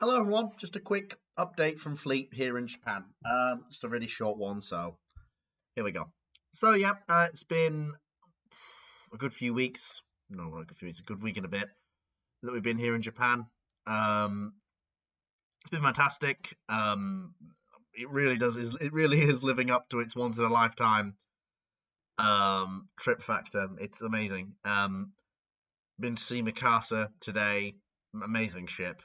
Hello everyone, just a quick update from Fleet here in Japan. Just a really short one, so here we go. So yeah, it's been a good few weeks, no, not a good few weeks, a good week and a bit that we've been here in Japan. Um, it's been fantastic. It really is living up to its once in a lifetime trip factor. It's amazing. Been to see Mikasa today, amazing ship.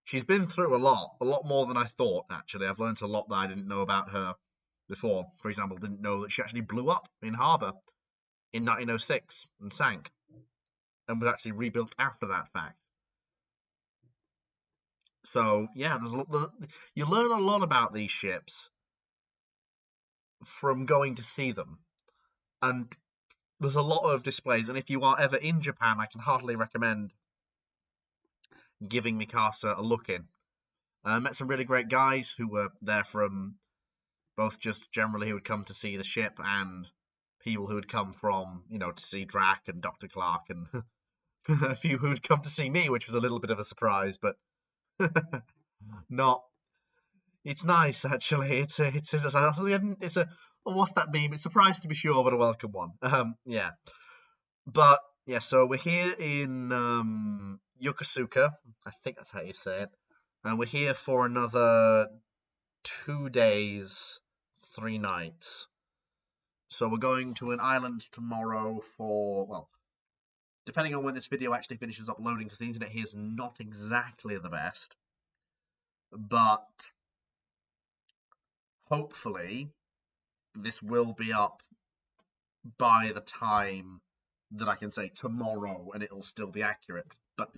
She's been through a lot more than I thought, actually. I've learnt a lot that I didn't know about her before. For example, didn't know that she actually blew up in harbour in 1906 and sank, and was actually rebuilt after that fact. So, yeah, you learn a lot about these ships from going to see them. And there's a lot of displays, and if you are ever in Japan, I can heartily recommend giving Mikasa a look in. Met some really great guys who were there from both just generally who would come to see the ship and people who would come from, to see Drac and Dr. Clark and a few who would come to see me, which was a little bit of a surprise, but not. It's nice actually. It's a what's that meme? It's a surprise to be sure, but a welcome one. Yeah, but yeah. So we're here in Yokosuka. I think that's how you say it, and we're here for another 2 days, 3 nights. So we're going to an island tomorrow for, well, depending on when this video actually finishes uploading, because the internet here is not exactly the best. But hopefully this will be up by the time that I can say tomorrow and it'll still be accurate. But,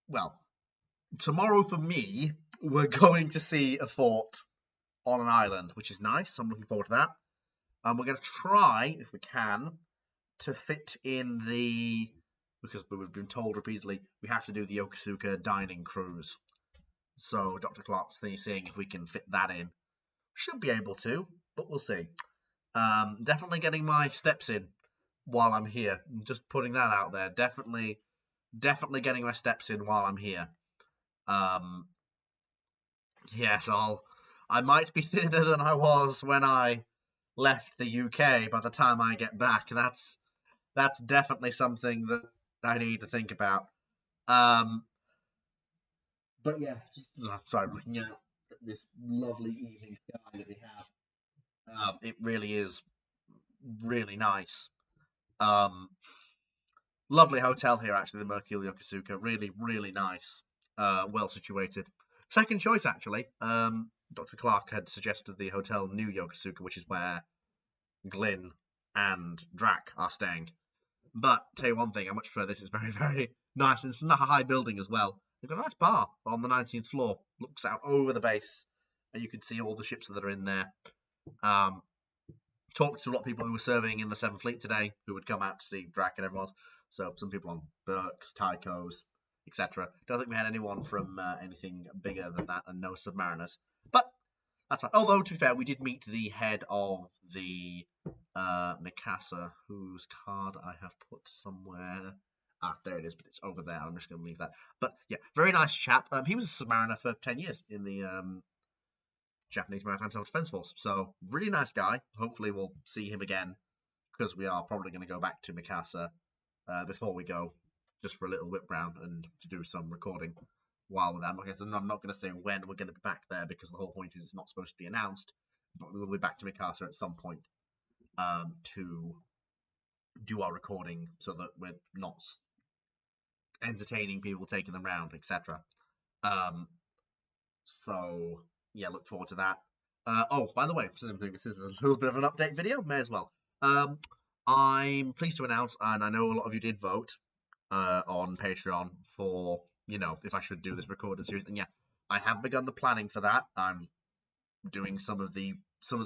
well, tomorrow for me, we're going to see a fort on an island, which is nice. I'm looking forward to that. And we're going to try, if we can, to fit in because we've been told repeatedly, we have to do the Yokosuka dining cruise. So Dr. Clark's seeing if we can fit that in. Should be able to, but we'll see. Definitely getting my steps in while I'm here. Just putting that out there. Definitely getting my steps in while I'm here. Yes, I might be thinner than I was when I left the UK by the time I get back. That's definitely something that I need to think about. But yeah, sorry, looking at this lovely evening sky that we have, it really is really nice. Lovely hotel here, actually, the Mercure Yokosuka. Really, really nice. Well situated. Second choice, actually. Dr. Clark had suggested the Hotel New Yokosuka, which is where Glyn and Drac are staying. But tell you one thing, I much prefer this. It's very, very nice. And it's not a high building as well. They've got a nice bar on the 19th floor. Looks out over the base, and you can see all the ships that are in there. Talked to a lot of people who were serving in the 7th Fleet today, who would come out to see Drac and everyone else. So some people on Burks, Tychos, etc. Don't think we had anyone from anything bigger than that, and no Submariners. But that's fine. Although, to be fair, we did meet the head of the Mikasa, whose card I have put somewhere. There it is, but it's over there. I'm just going to leave that. But yeah, very nice chap. He was a submariner for 10 years in the Japanese Maritime Self-Defense Force. So, really nice guy. Hopefully we'll see him again, because we are probably going to go back to Mikasa before we go, just for a little whip round and to do some recording while we're there. I'm not going to say when we're going to be back there, because the whole point is it's not supposed to be announced, but we will be back to Mikasa at some point to do our recording so that we're not entertaining people taking them round, etc. So yeah, look forward to that. Oh, by the way, this is a little bit of an update video, may as well. I'm pleased to announce, and I know a lot of you did vote on Patreon for, if I should do this recorded series, and yeah, I have begun the planning for that. I'm doing some of the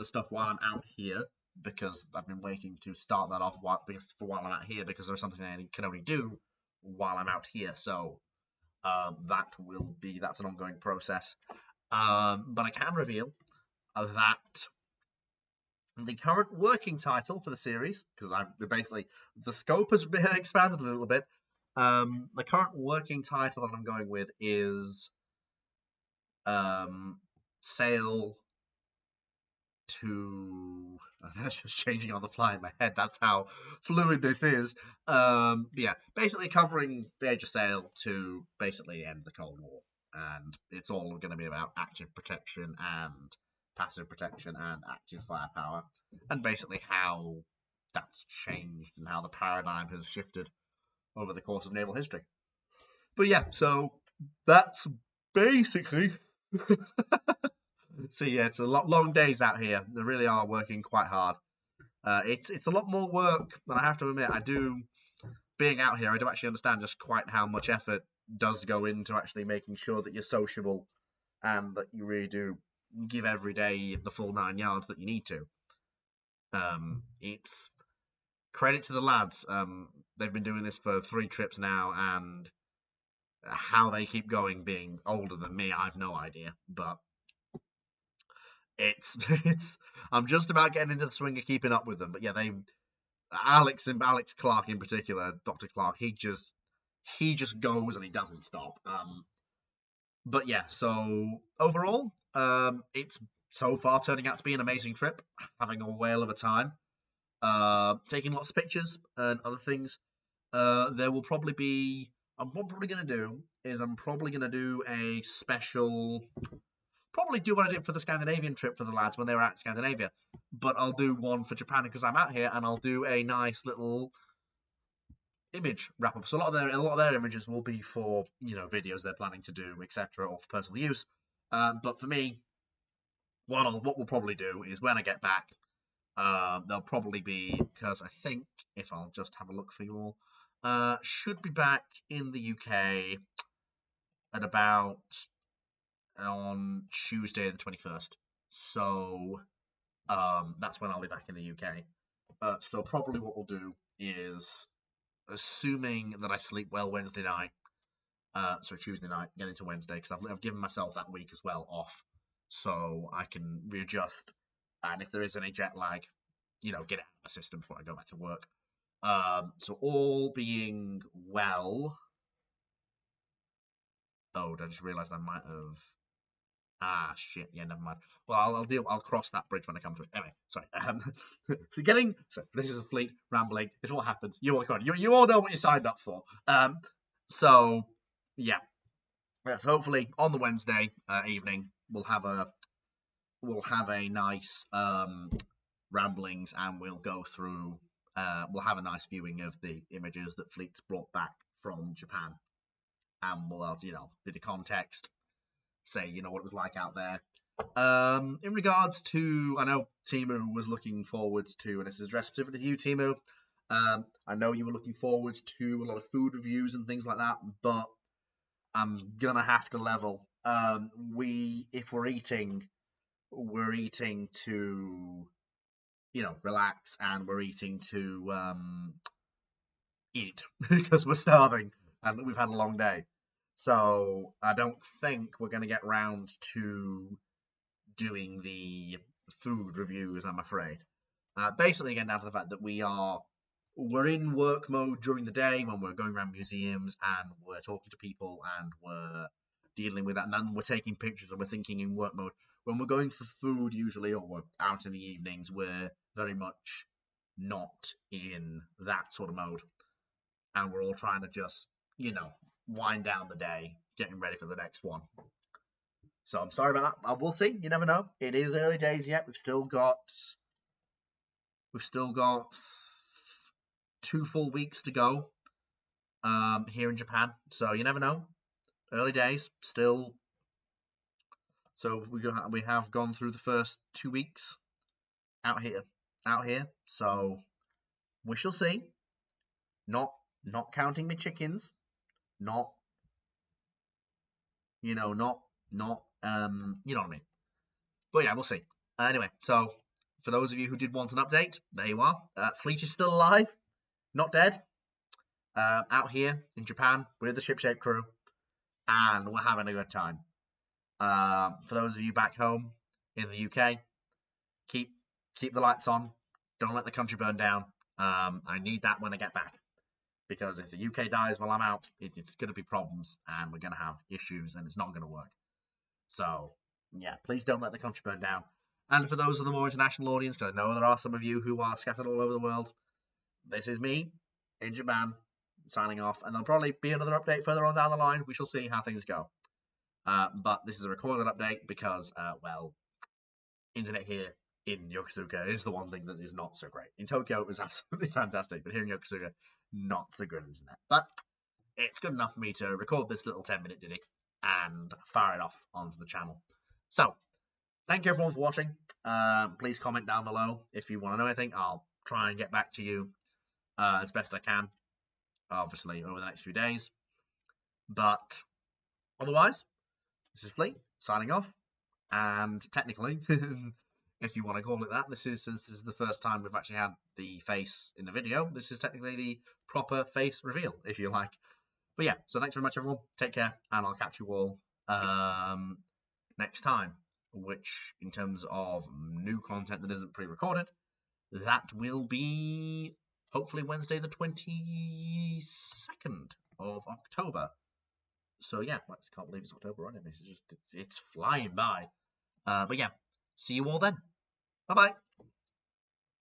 stuff while I'm out here, because I've been waiting to start that off while I'm out here, because there's something I can only do while I'm out here. So that's an ongoing process. But I can reveal that the current working title for the series, because the scope has been expanded a little bit, The current working title that I'm going with is Sail to. That's just changing on the fly in my head. That's how fluid this is. Yeah, basically covering the Age of Sail to basically end the Cold War, and it's all going to be about active protection and passive protection and active firepower, and basically how that's changed and how the paradigm has shifted over the course of naval history. But yeah, so that's basically. So yeah, it's a lot long days out here. They really are working quite hard. It's a lot more work than I have to admit. I do being out here. I do actually understand just quite how much effort does go into actually making sure that you're sociable and that you really do give every day the full 9 yards that you need to. It's credit to the lads. They've been doing this for 3 trips now, and how they keep going, being older than me, I've no idea. But it's I'm just about getting into the swing of keeping up with them. But yeah, Alex Clark in particular, Dr. Clark, he just goes and he doesn't stop. But yeah, so overall, it's so far turning out to be an amazing trip, having a whale of a time. Taking lots of pictures and other things. There will probably be. What I'm probably going to do is I'm probably going to do a special. Probably do what I did for the Scandinavian trip for the lads when they were at Scandinavia, but I'll do one for Japan because I'm out here, and I'll do a nice little image wrap up. So a lot of their images will be for videos they're planning to do, etc., or for personal use. But for me, what we'll probably do is when I get back, they'll probably be, because I think if I'll just have a look for you all, should be back in the UK at about on Tuesday the 21st. So that's when I'll be back in the UK. So probably what we'll do is, assuming that I sleep well Wednesday night, so Tuesday night, get into Wednesday, because I've given myself that week as well off, so I can readjust, and if there is any jet lag, get it out of my system before I go back to work. So all being well. Oh, I just realised I might have. Ah, shit. Yeah, never mind. Well, I'll cross that bridge when I come to it. Anyway, sorry. This is a fleet rambling. It's what happens. You all know what you signed up for. So yeah. So hopefully on the Wednesday evening we'll have a nice ramblings, and we'll go through. We'll have a nice viewing of the images that Fleet's brought back from Japan, and we'll bit of context, say what it was like out there. In regards to, I know Timu was looking forward to, and this is addressed specifically to you, Timu. I know you were looking forward to a lot of food reviews and things like that, but I'm gonna have to level. If we're eating to relax, and we're eating to eat because we're starving and we've had a long day. So I don't think we're going to get round to doing the food reviews, I'm afraid. Basically, again, down to the fact that we're in work mode during the day when we're going around museums and we're talking to people and we're dealing with that, and then we're taking pictures and we're thinking in work mode. When we're going for food, usually, or we're out in the evenings, we're very much not in that sort of mode, and we're all trying to just wind down the day, getting ready for the next one. So I'm sorry about that. We'll see. You never know. It is early days yet. We've still got 2 full weeks to go here in Japan. So you never know. Early days still. So we have gone through the first 2 weeks out here. So we shall see. Not counting my chickens. Not you know what I mean. But yeah, we'll see. Anyway, so for those of you who did want an update, there you are. Fleet is still alive, not dead. Out here in Japan with the Shipshape crew, and we're having a good time. For those of you back home in the UK, keep the lights on. Don't let the country burn down. I need that when I get back, because if the UK dies while I'm out, it's going to be problems, and we're going to have issues, and it's not going to work. So, yeah, please don't let the country burn down. And for those of the more international audience, because I know there are some of you who are scattered all over the world, this is me in Japan signing off, and there'll probably be another update further on down the line. We shall see how things go. But this is a recorded update because, well, internet here in Yokosuka is the one thing that is not so great. In Tokyo, it was absolutely fantastic, but here in Yokosuka, not so good internet. But it's good enough for me to record this little 10-minute ditty and fire it off onto the channel. So, thank you everyone for watching. Please comment down below if you want to know anything. I'll try and get back to you as best I can, obviously, over the next few days. But otherwise, this is Fleet signing off. And technically, if you want to call it that, since this is the first time we've actually had the face in the video, this is technically the proper face reveal, if you like. But yeah, so thanks very much, everyone. Take care, and I'll catch you all next time, which, in terms of new content that isn't pre-recorded, that will be hopefully Wednesday the 22nd of October. So yeah, I can't believe it's October already. It's flying by. But yeah, see you all then. Bye-bye.